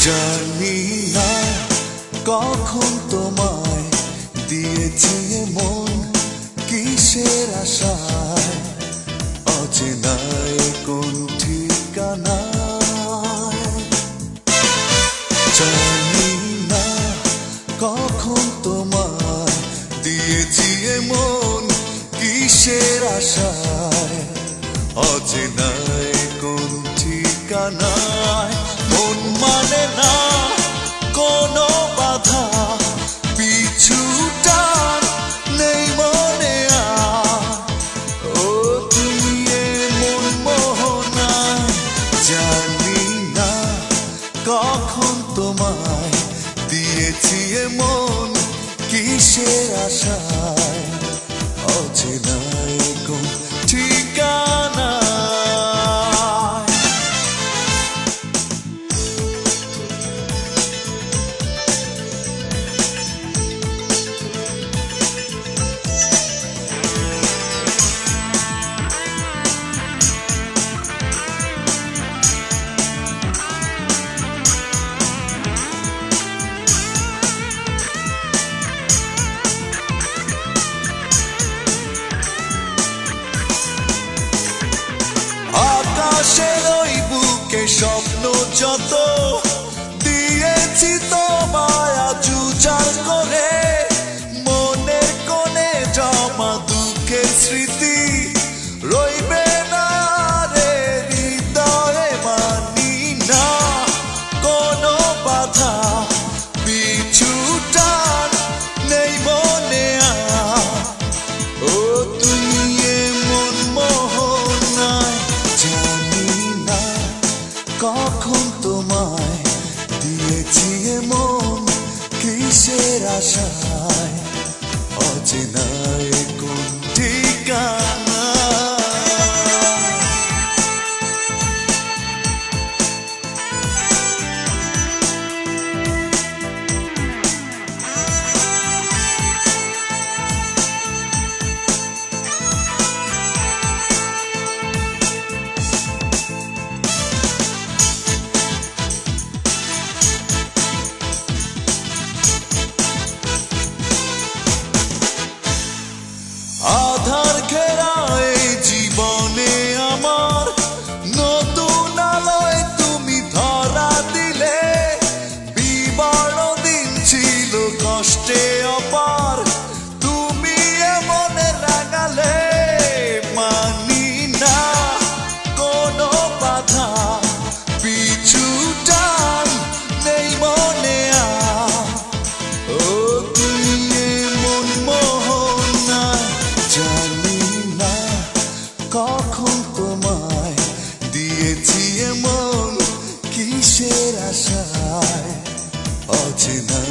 জানি না কখন তোমায় দিয়েছি মন কিসের আশায়, অচেনায় কোন ঠিকানায়। জানি না কখন তোমায় দিয়েছি মন কিসের আশায়, অচেনায় কোন ঠিকানায়। মন মানে না কোনো বাধা, পিছু টান নেই মনে আর। ও তুমি মন মোহনায়, জানি না কখন তোমায় দিয়েছি মন কিসের আশায়, অচেনায় কোন ঠিকানা। আকাশের ওই বুকে স্বপ্ন যত দিয়েছি তোমায় আজ উজাড় করে, মনের কোণে জমা দুঃখের স্মৃতি রইবে না রে হৃদয়ে। মানি না কোনো বাধা, পিছু টান নেই মনে আর। ও তুমি মন মোহনায়, জানি না কখন তোমায় দিয়েছি মন কিসের আশায়, অচেনায় কোন ঠিকানা। আধার ঘেরা এই জীবনে আমার নতুন আলোয় তুমি ধরা দিলে, বিবর্ণ দিন ছিল কষ্টে অপার, তুমি মনে রাঙালে। মানি না কোনো বাধা, পিছু টান নেই মনে আর। ও তুমি মন মোহনায়, জানি না কখন তোমায় দিয়েছি মন কিসের আশায়, অচেনা